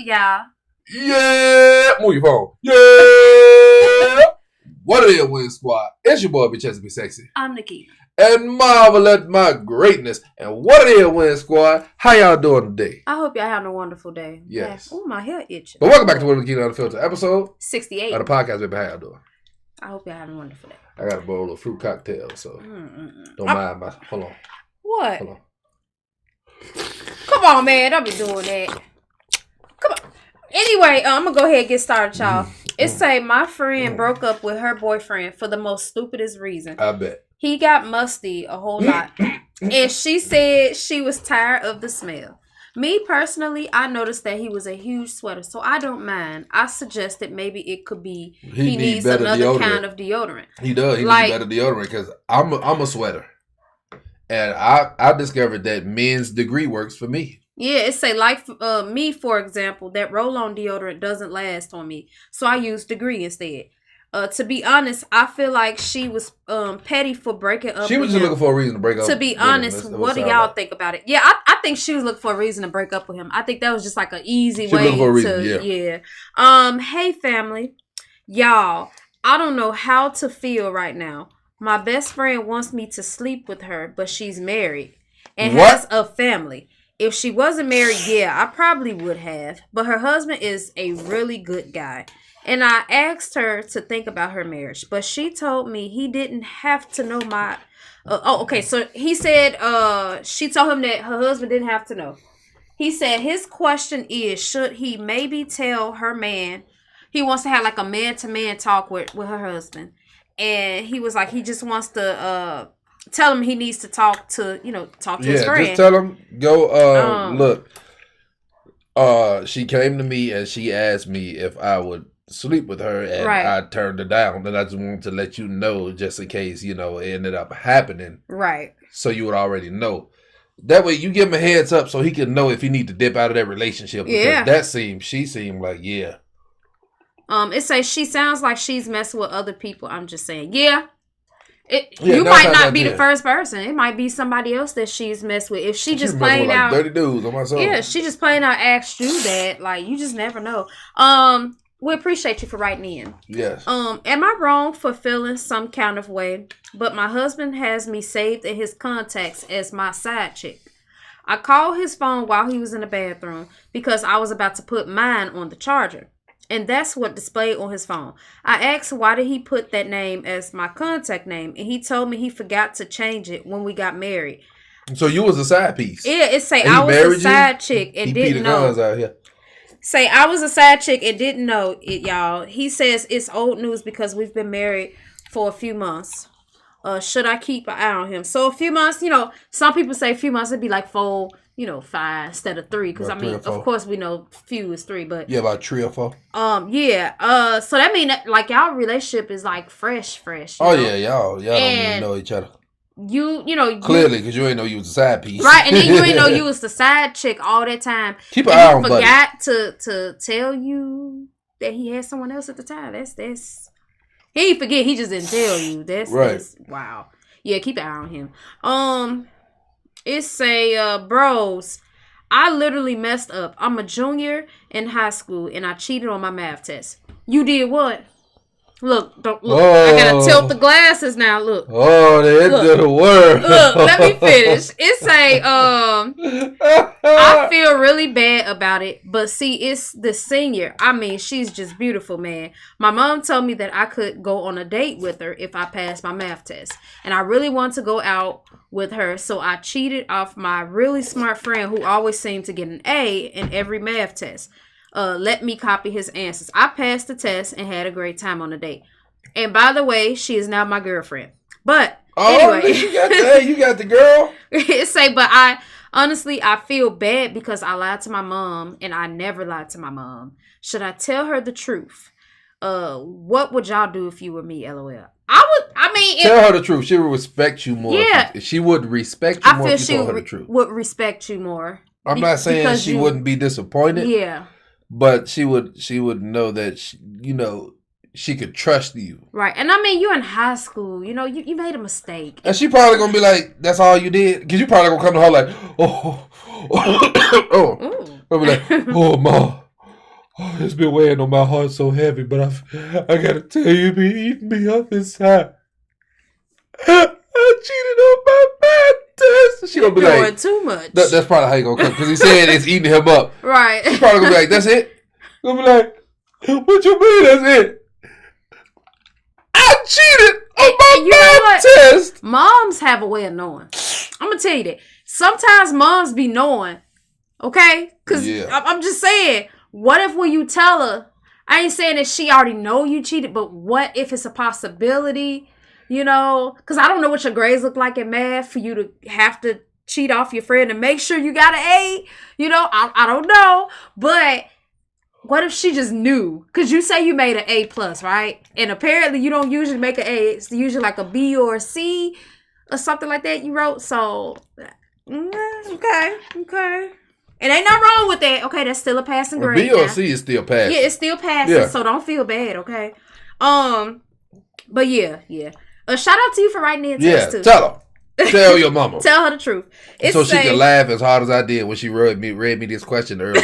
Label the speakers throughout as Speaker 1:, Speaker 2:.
Speaker 1: y'all?
Speaker 2: Yeah! Move your phone. Yeah! What it is, Win Squad? It's your boy, EP.68.
Speaker 1: I'm NAKINA.
Speaker 2: And marvel at my greatness. And what it is, Win Squad? How y'all doing today?
Speaker 1: I hope y'all having a wonderful day.
Speaker 2: Yes.
Speaker 1: Oh, my hair itching.
Speaker 2: But welcome back to NAKINA Unfiltered, episode
Speaker 1: 68.
Speaker 2: of the podcast, baby. How y'all doing?
Speaker 1: I hope y'all having a wonderful day.
Speaker 2: I got a bowl of fruit cocktail, so don't mind my... Hold on.
Speaker 1: What?
Speaker 2: Hold on.
Speaker 1: Come on, man. Don't be doing that. Come on. Anyway, I'm going to go ahead and get started, y'all. It say my friend broke up with her boyfriend for the most stupidest reason.
Speaker 2: I bet.
Speaker 1: He got musty a whole lot. And she said she was tired of the smell. Me personally, I noticed that he was a huge sweater, so I don't mind. I suggested maybe it could be he needs another kind of deodorant.
Speaker 2: He does. He needs better deodorant because I'm a sweater. And I discovered that men's degree works for me.
Speaker 1: Yeah, it say like me, for example, that roll-on deodorant doesn't last on me. So I use degree instead. To be honest, I feel like she was petty for breaking up.
Speaker 2: She was just looking for a reason to break up.
Speaker 1: To be honest, what do y'all think about it? Yeah, I think she was looking for a reason to break up with him. I think that was just like an easy way to, yeah. Hey family, y'all, I don't know how to feel right now. My best friend wants me to sleep with her, but she's married and has a family. If she wasn't married, yeah, I probably would have. But her husband is a really good guy. And I asked her to think about her marriage, but she told me he didn't have to know my... okay, so he said she told him that her husband didn't have to know. He said his question is, should he maybe tell her man... He wants to have like a man-to-man talk with her husband. And he was like, he just wants to tell him he needs to talk to his friend.
Speaker 2: Just tell him, go, look. She came to me and she asked me if I would sleep with her, and I turned her down. And I just wanted to let you know, just in case, it ended up happening. Right. So you would already know. That way you give him a heads up so he can know if he need to dip out of that relationship. Because she seemed like, yeah.
Speaker 1: It says she sounds like she's messing with other people. I'm just saying, you might not be the first person. It might be somebody else that she's messed with. If she just plain out
Speaker 2: dirty dudes on my soul.
Speaker 1: Yeah, she just plain out asked you that. Like, you just never know. We appreciate you for writing in.
Speaker 2: Yes.
Speaker 1: Am I wrong for feeling some kind of way? But my husband has me saved in his contacts as my side chick. I called his phone while he was in the bathroom because I was about to put mine on the charger. And that's what displayed on his phone. I asked why did he put that name as my contact name, and he told me he forgot to change it when we got married.
Speaker 2: So you was a side piece.
Speaker 1: Yeah, it say I was a side chick and didn't know. Out here. Say I was a side chick and didn't know it, y'all. He says it's old news because we've been married for a few months. Should I keep an eye on him? So a few months, some people say a few months, it'd be like 4, 5 instead of 3. Because of course we know few is 3, but
Speaker 2: about 3 or 4.
Speaker 1: Yeah. So that mean that, like, y'all relationship is like fresh.
Speaker 2: Oh yeah, y'all don't even know each other.
Speaker 1: You
Speaker 2: clearly because you ain't know you was a side piece,
Speaker 1: right? And then you ain't know you was the side chick all that time.
Speaker 2: Keep an eye on buddy.
Speaker 1: Forgot to tell you that he had someone else at the time. That's he ain't forget. He just didn't tell you. That's wow. Yeah, keep an eye on him. It say, bros, I literally messed up. I'm a junior in high school and I cheated on my math test. You did what? Look. I gotta tilt the glasses now. Look.
Speaker 2: Oh, the end of the world.
Speaker 1: Look, let me finish. It say, I feel really bad about it, but see, it's the senior. I mean, she's just beautiful, man. My mom told me that I could go on a date with her if I passed my math test, and I really want to go out with her, so I cheated off my really smart friend who always seemed to get an A in every math test. Let me copy his answers. I passed the test and had a great time on the date. And by the way, she is now my girlfriend. But anyway,
Speaker 2: you got the girl.
Speaker 1: It say, but I feel bad because I lied to my mom and I never lied to my mom. Should I tell her the truth? What would y'all do if you were me? LOL.
Speaker 2: Tell her the truth. She would respect you more. Yeah, she would respect you more if you told her the truth.
Speaker 1: Would respect you more.
Speaker 2: I'm not saying she wouldn't be disappointed.
Speaker 1: Yeah.
Speaker 2: But she would know that, she could trust you.
Speaker 1: Right. And I mean, you're in high school. You made a mistake.
Speaker 2: And she probably going to be like, that's all you did? Because you probably going to come to her like, oh. I'll be like, oh, Ma. Oh, it's been weighing on my heart so heavy, but I gotta tell you, it be eating me up inside. I cheated on my math test. She gonna be like,
Speaker 1: too much.
Speaker 2: That's probably how you gonna come, because he said it's eating him up.
Speaker 1: Right.
Speaker 2: She's probably gonna be like, that's it? Gonna be like, what you mean that's it? I cheated on my math test.
Speaker 1: Moms have a way of knowing. I'm gonna tell you that. Sometimes moms be knowing, okay? Because I'm just saying, what if when you tell her, I ain't saying that she already know you cheated, but what if it's a possibility, you know? Because I don't know what your grades look like in math for you to have to cheat off your friend and make sure you got an A. You know, I don't know. But what if she just knew? Because you say you made an A+, right? And apparently you don't usually make an A. It's usually like a B or a C or something like that you wrote. So, okay. And ain't nothing wrong with that. Okay, that's still a passing grade.
Speaker 2: B or C is still passing.
Speaker 1: Yeah, it's still passing. Yeah. So don't feel bad, okay? But yeah. Shout out to you for writing the test too.
Speaker 2: Yeah, tell her. Tell your mama.
Speaker 1: Tell her the truth.
Speaker 2: So she can laugh as hard as I did when she read me this question earlier.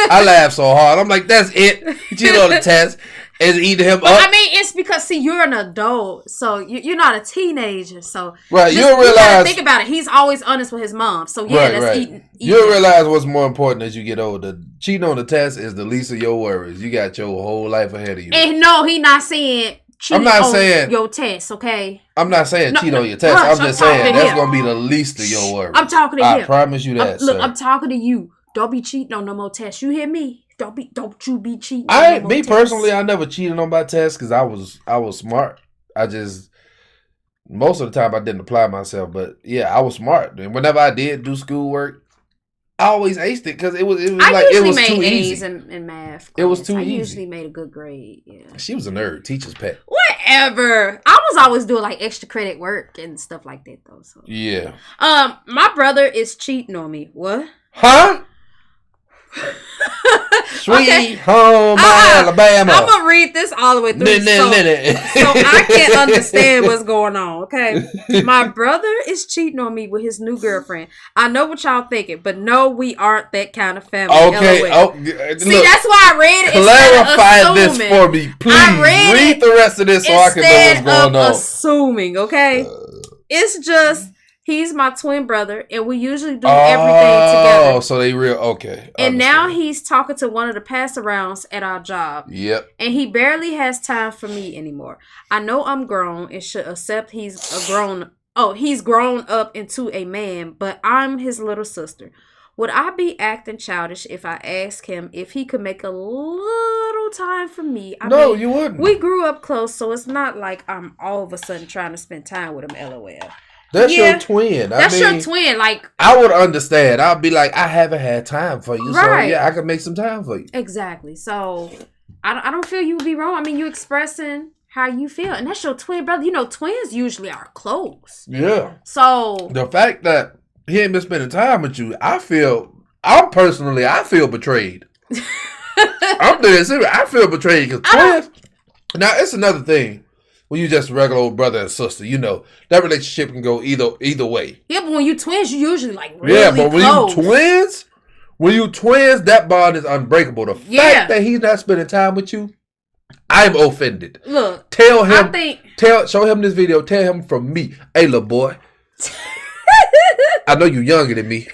Speaker 2: I laughed so hard. I'm like, that's it. She on the test. Is eating him up.
Speaker 1: I mean, it's because, see, you're an adult, so you're not a teenager. So
Speaker 2: right, you'll realize.
Speaker 1: Think about it. He's always honest with his mom. So yeah, that's eating.
Speaker 2: You'll realize what's more important as you get older. Cheating on the test is the least of your worries. You got your whole life ahead of you.
Speaker 1: And no, he not saying cheat on your test. Okay.
Speaker 2: I'm not saying cheat on your test. I'm just saying that's gonna be the least of your worries.
Speaker 1: I'm talking to him.
Speaker 2: I promise you that.
Speaker 1: Look, I'm talking to you. Don't be cheating on no more tests. You hear me? Don't you be cheating.
Speaker 2: Personally, I never cheated on my test because I was smart. I just most of the time I didn't apply myself, but yeah, I was smart. And whenever I did do schoolwork, I always aced it because it was like it was too easy.
Speaker 1: In math.
Speaker 2: It was too easy.
Speaker 1: I usually made a good grade. Yeah.
Speaker 2: She was a nerd, teacher's pet.
Speaker 1: Whatever. I was always doing like extra credit work and stuff like that though. So.
Speaker 2: Yeah.
Speaker 1: My brother is cheating on me. What?
Speaker 2: Huh? Sweet home Alabama.
Speaker 1: I'm gonna read this all the way through so I can understand what's going on. Okay, my brother is cheating on me with his new girlfriend. I know what y'all thinking, but no, we aren't that kind of family.
Speaker 2: Okay,
Speaker 1: see, that's why I read it.
Speaker 2: Clarify this for me, please. Read the rest of this so I can know what's going on.
Speaker 1: Assuming, okay, it's just. He's my twin brother, and we usually do everything together. Oh,
Speaker 2: so they real okay.
Speaker 1: And now he's talking to one of the pass-arounds at our job.
Speaker 2: Yep.
Speaker 1: And he barely has time for me anymore. I know I'm grown and should accept he's grown up into a man, but I'm his little sister. Would I be acting childish if I asked him if he could make a little time for me? I mean,
Speaker 2: you wouldn't.
Speaker 1: We grew up close, so it's not like I'm all of a sudden trying to spend time with him, LOL.
Speaker 2: That's your twin.
Speaker 1: That's your twin. Like,
Speaker 2: I would understand. I'd be like, I haven't had time for you, so yeah, I could make some time for you.
Speaker 1: Exactly. So I don't feel you would be wrong. I mean, you expressing how you feel, and that's your twin brother. You know, twins usually are close.
Speaker 2: Yeah.
Speaker 1: So
Speaker 2: the fact that he ain't been spending time with you, I feel betrayed. I'm dead serious. I feel betrayed because twins. Now it's another thing. When you just regular old brother and sister, you know, that relationship can go either way.
Speaker 1: Yeah, but when you twins, you usually like really close.
Speaker 2: When you twins, that bond is unbreakable. The fact that he's not spending time with you, I'm offended.
Speaker 1: Look,
Speaker 2: show him this video. Tell him from me, hey little boy. I know you younger than me.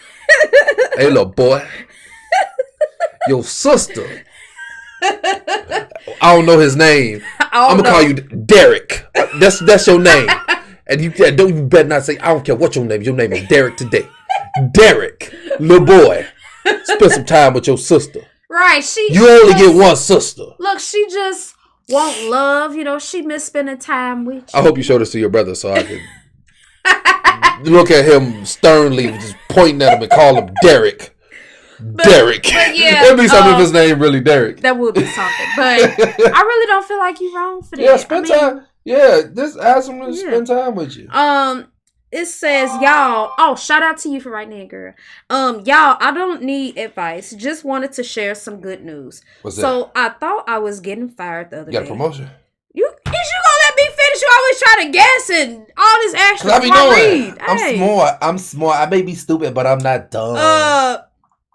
Speaker 2: Hey little boy, your sister. I don't know his name. I'm gonna call you Derek. That's your name. And you better not say, I don't care what your name is. Your name is Derek today. Derek, little boy, spend some time with your sister.
Speaker 1: Right.
Speaker 2: You only get one sister.
Speaker 1: Look, she just want love. You know, she miss spending time with you.
Speaker 2: I hope you show this to your brother so I can look at him sternly, just pointing at him and call him Derek. Derek.
Speaker 1: But yeah,
Speaker 2: it'd be something if his name really Derek.
Speaker 1: That would be something. But I really don't feel like you're wrong for that.
Speaker 2: Yeah, spend time. Yeah, just ask him to spend time with you.
Speaker 1: It says, y'all. Oh, shout out to you for writing in, girl. Y'all, I don't need advice. Just wanted to share some good news.
Speaker 2: What's that?
Speaker 1: So I thought I was getting fired the other day.
Speaker 2: You got a promotion?
Speaker 1: Is you gonna let me finish? You always try to guess and all this extra.
Speaker 2: I be knowing. I'm smart. I may be stupid, but I'm not dumb.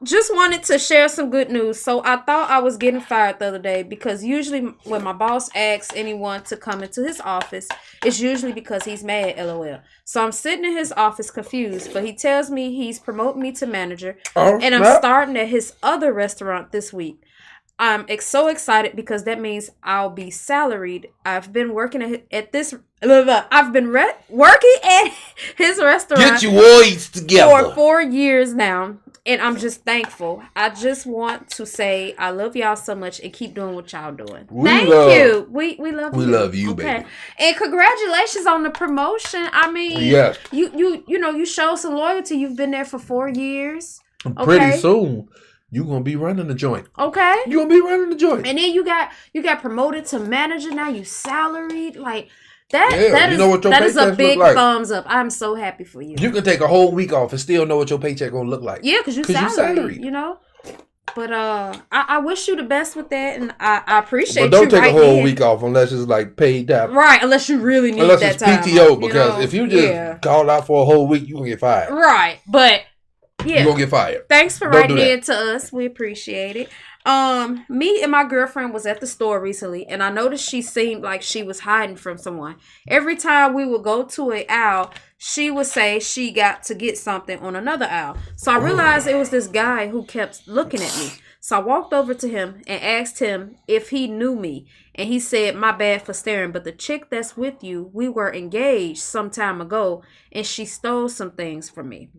Speaker 1: just wanted to share some good news. So I thought I was getting fired the other day because usually when my boss asks anyone to come into his office, it's usually because he's mad, LOL. So I'm sitting in his office confused, but he tells me he's promoting me to manager, and I'm starting at his other restaurant this week. I'm so excited because that means I'll be salaried. I've been working at this. I've been working at his restaurant.
Speaker 2: Get your words together.
Speaker 1: For 4 years now, and I'm just thankful. I just want to say I love y'all so much and keep doing what y'all doing. Thank you. We love you.
Speaker 2: We love you, baby.
Speaker 1: And congratulations on the promotion. I mean, yes. You showed some loyalty. You've been there for 4 years.
Speaker 2: Pretty soon. You're going to be running the joint.
Speaker 1: Okay.
Speaker 2: You're going to be running the joint.
Speaker 1: And then you got promoted to manager. Now you salaried. Like, that is a big thumbs up. I'm so happy for you.
Speaker 2: You can take a whole week off and still know what your paycheck going to look like.
Speaker 1: Yeah, because you're salaried. You know? But I wish you the best with that, and I appreciate you.
Speaker 2: But don't take a whole week off unless it's like paid time.
Speaker 1: Right, unless you really need that time.
Speaker 2: Unless it's PTO, because if you just call out for a whole week, you're going to get fired.
Speaker 1: Right, but... yeah.
Speaker 2: You're going to get fired.
Speaker 1: Thanks for writing in to us. We appreciate it. Me and my girlfriend was at the store recently, and I noticed she seemed like she was hiding from someone. Every time we would go to an aisle, she would say she got to get something on another aisle. So I realized it was this guy who kept looking at me. So I walked over to him and asked him if he knew me. And he said, my bad for staring, but the chick that's with you, we were engaged some time ago, and she stole some things from me.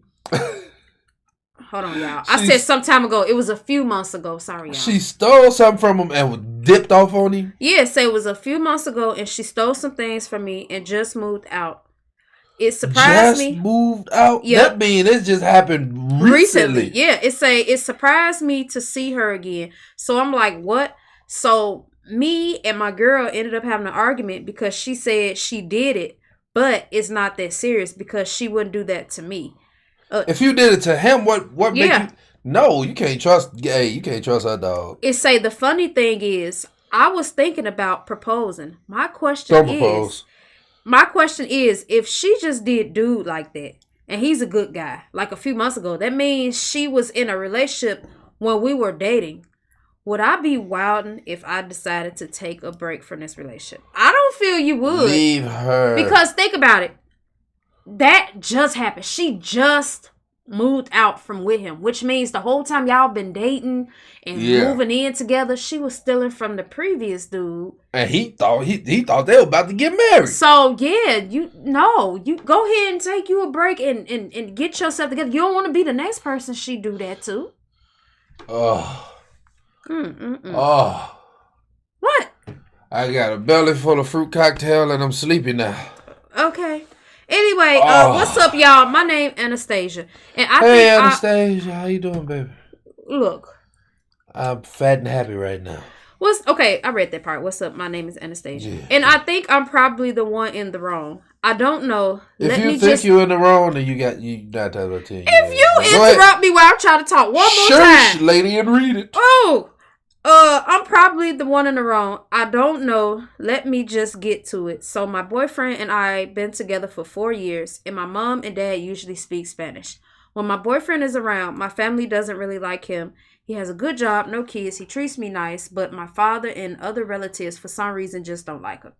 Speaker 1: Hold on, y'all. I said some time ago. It was a few months ago. Sorry, y'all.
Speaker 2: She stole something from him and dipped off on him?
Speaker 1: Yeah, so it was a few months ago, and she stole some things from me and just moved out. It surprised me.
Speaker 2: Just moved out? Yep. That means it just happened recently.
Speaker 1: Yeah, it surprised me to see her again. So I'm like, what? So me and my girl ended up having an argument because she said she did it, but it's not that serious because she wouldn't do that to me.
Speaker 2: If you did it to him, what make you... No, you can't trust... Hey, you can't trust her, dog.
Speaker 1: It say the funny thing is, I was thinking about proposing. My question is, if she just did dude like that, and he's a good guy, like a few months ago, that means she was in a relationship when we were dating. Would I be wilding if I decided to take a break from this relationship? I don't feel you would.
Speaker 2: Leave her.
Speaker 1: Because think about it. That just happened. She just moved out from with him, which means the whole time y'all been dating and moving in together, she was stealing from the previous dude.
Speaker 2: And he thought they were about to get married.
Speaker 1: So you go ahead and take you a break and get yourself together. You don't want to be the next person she do that to.
Speaker 2: Oh.
Speaker 1: What?
Speaker 2: I got a belly full of fruit cocktail and I'm sleepy now.
Speaker 1: Okay. Anyway, what's up, y'all? My name Anastasia, and
Speaker 2: Anastasia, how you doing, baby?
Speaker 1: Look,
Speaker 2: I'm fat and happy right now.
Speaker 1: I read that part. What's up? My name is Anastasia, and I think I'm probably the one in the wrong. I don't know.
Speaker 2: If you think you're in the wrong, then you not talking about you.
Speaker 1: If you interrupt me while I'm trying to talk one more time,
Speaker 2: lady, and read it.
Speaker 1: Oh. I'm probably the one in the wrong. I don't know. Let me just get to it. So my boyfriend and I been together for 4 years, and my mom and dad usually speak Spanish. When my boyfriend is around, my family doesn't really like him. He has a good job, no kids. He treats me nice, but my father and other relatives for some reason just don't like him.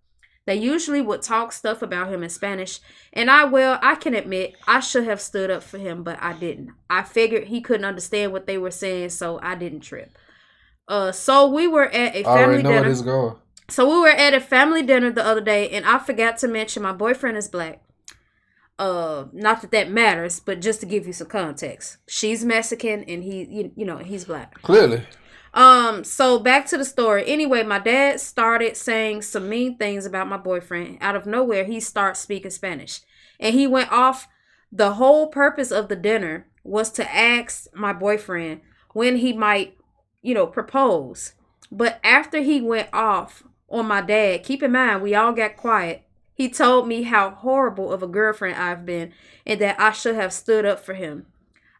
Speaker 1: They usually would talk stuff about him in Spanish, and I can admit I should have stood up for him, but I didn't. I figured he couldn't understand what they were saying, so I didn't trip. So we were at a family dinner.
Speaker 2: Where this going.
Speaker 1: So we were at a family dinner the other day, and I forgot to mention my boyfriend is black. Not that matters, but just to give you some context, she's Mexican and he's black.
Speaker 2: Clearly.
Speaker 1: So back to the story. Anyway, my dad started saying some mean things about my boyfriend. Out of nowhere, he starts speaking Spanish, and he went off. The whole purpose of the dinner was to ask my boyfriend when he might propose. But after he went off on my dad, keep in mind, we all got quiet. He told me how horrible of a girlfriend I've been and that I should have stood up for him.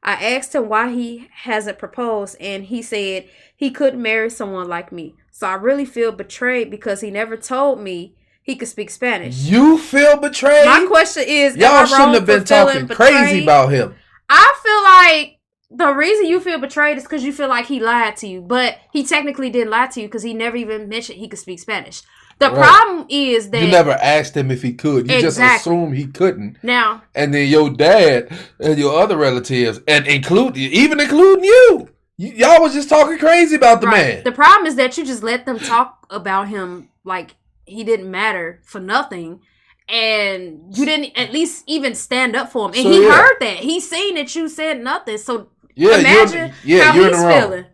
Speaker 1: I asked him why he hasn't proposed, and he said he couldn't marry someone like me. So I really feel betrayed because he never told me he could speak Spanish.
Speaker 2: You feel betrayed?
Speaker 1: My question is,
Speaker 2: y'all shouldn't have been talking crazy about him.
Speaker 1: I feel like the reason you feel betrayed is because you feel like he lied to you. But he technically didn't lie to you because he never even mentioned he could speak Spanish. The problem is that...
Speaker 2: You never asked him if he could. You just assumed he couldn't.
Speaker 1: Now...
Speaker 2: And then your dad and your other relatives, and including you, y'all was just talking crazy about the man.
Speaker 1: The problem is that you just let them talk about him like he didn't matter for nothing. And you didn't at least even stand up for him. And he heard that. He seen that you said nothing. So imagine how he's feeling.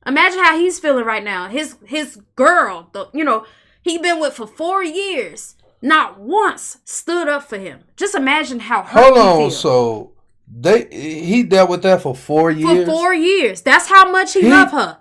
Speaker 1: Imagine how he's feeling right now. His girl, he been with for 4 years, not once stood up for him. Just imagine how hurt he feels.
Speaker 2: So he dealt with that for 4 years?
Speaker 1: For 4 years. That's how much he loved her.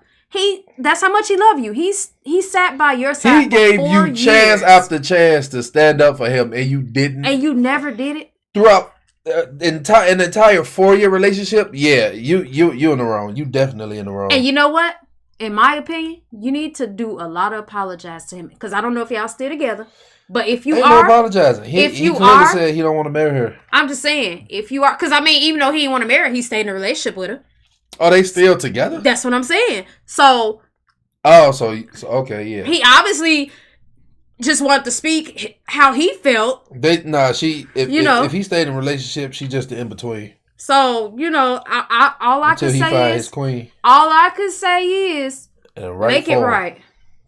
Speaker 1: That's how much he loved you. He sat by your side.
Speaker 2: He gave you chance after chance to stand up for him, and you didn't.
Speaker 1: And you never did it
Speaker 2: throughout an entire 4-year relationship. Yeah, you in the wrong. You definitely in the wrong.
Speaker 1: And you know what? In my opinion, you need to do a lot of apologize to him because I don't know if y'all still together. But if you
Speaker 2: no apologizing. He clearly said he don't want to marry her.
Speaker 1: I'm just saying, if you are, because I mean, even though he didn't want to marry her, he stayed in a relationship with her.
Speaker 2: Are they still together?
Speaker 1: That's what I'm saying. So.
Speaker 2: Oh, so okay, yeah.
Speaker 1: He obviously just wanted to speak how he felt.
Speaker 2: If he stayed in a relationship, she just the in between.
Speaker 1: So all I can say is, all I could say is, make it right.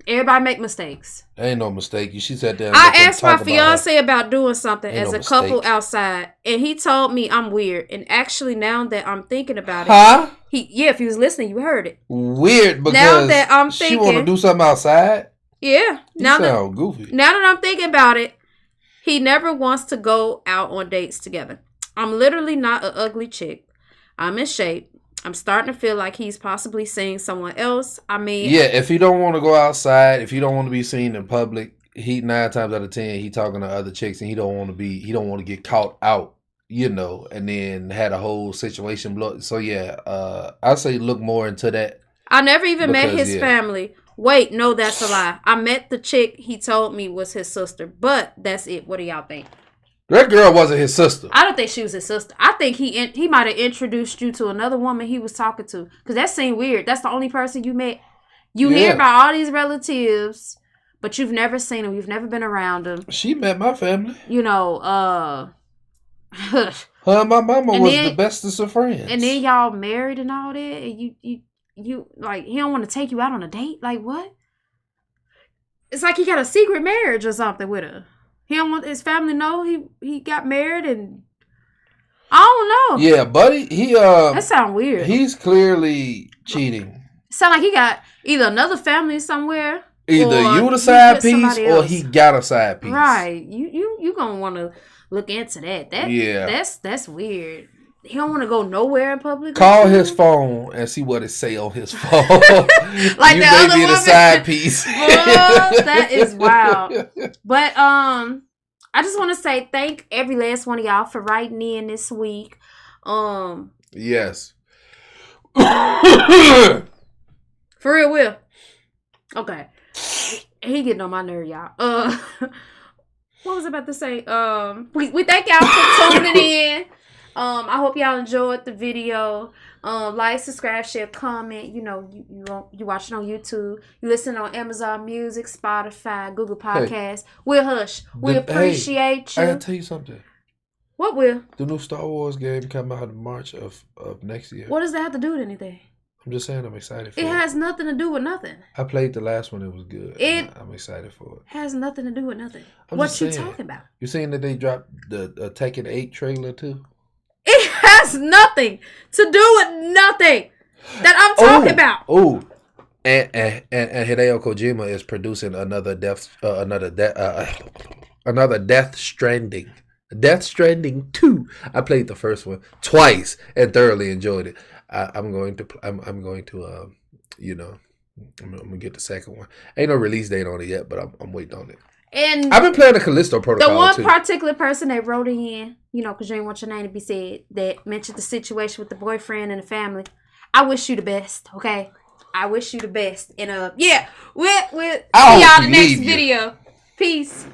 Speaker 1: Everybody make mistakes.
Speaker 2: Ain't no mistake. She said that.
Speaker 1: I asked my fiance about doing something as a couple outside, and he told me I'm weird. And actually, now that I'm thinking about it, if he was listening, you heard it.
Speaker 2: Weird because
Speaker 1: now that I'm thinking,
Speaker 2: she want to do something outside.
Speaker 1: Yeah.
Speaker 2: Now that goofy.
Speaker 1: Now that I'm thinking about it, he never wants to go out on dates together. I'm literally not an ugly chick. I'm in shape. I'm starting to feel like he's possibly seeing someone else. I mean...
Speaker 2: Yeah, if he don't want to go outside, if he don't want to be seen in public, 9 times out of 10, he talking to other chicks and he don't want to get caught out, and then had a whole situation blow. So yeah, I say look more into that.
Speaker 1: I never even met his family. Wait, no, that's a lie. I met the chick he told me was his sister, but that's it. What do y'all think?
Speaker 2: That girl wasn't his sister.
Speaker 1: I don't think she was his sister. I think he might have introduced you to another woman he was talking to. Because that seemed weird. That's the only person you met. You hear about all these relatives, but you've never seen them. You've never been around them.
Speaker 2: She met my family.
Speaker 1: Her
Speaker 2: and my mama was the bestest of friends.
Speaker 1: And then y'all married and all that. And you like, he don't want to take you out on a date? Like, what? It's like he got a secret marriage or something with her. He don't want his family to know he got married and I don't know.
Speaker 2: Yeah, buddy,
Speaker 1: that sound weird.
Speaker 2: He's clearly cheating.
Speaker 1: Sound like he got either another family somewhere.
Speaker 2: Either you the side piece or he got a side piece.
Speaker 1: Right. You gonna want to look into that. That's weird. He don't want to go nowhere in public.
Speaker 2: Call his phone and see what it say on his phone.
Speaker 1: Like you
Speaker 2: may be the side piece.
Speaker 1: That is wild. But I just want to say thank every last one of y'all for writing in this week.
Speaker 2: Yes.
Speaker 1: For real, Will. Okay. He getting on my nerve, y'all. What was I about to say? We thank y'all for tuning in. I hope y'all enjoyed the video. Like, subscribe, share, comment. You watch it on YouTube. You listen on Amazon Music, Spotify, Google Podcasts. We'll hush. We appreciate you.
Speaker 2: I gotta tell you something.
Speaker 1: What will?
Speaker 2: The new Star Wars game come out in March of next year.
Speaker 1: What does that have to do with anything?
Speaker 2: I'm just saying I'm excited for it.
Speaker 1: It has nothing to do with nothing.
Speaker 2: I played the last one. It was good. I'm excited for it.
Speaker 1: Has nothing to do with nothing. What you talking about?
Speaker 2: You saying that they dropped the Tekken 8 trailer too?
Speaker 1: It has nothing to do with nothing that I'm talking about.
Speaker 2: Oh, and Hideo Kojima is producing another Death Stranding. Death Stranding 2. I played the first one twice and thoroughly enjoyed it. I'm going to get the second one. Ain't no release date on it yet, but I'm waiting on it.
Speaker 1: And
Speaker 2: I've been playing the Callisto Protocol.
Speaker 1: The one particular person that wrote in, because you didn't want your name to be said, that mentioned the situation with the boyfriend and the family. I wish you the best, okay? I wish you the best. And we'll see y'all in the next video. Peace.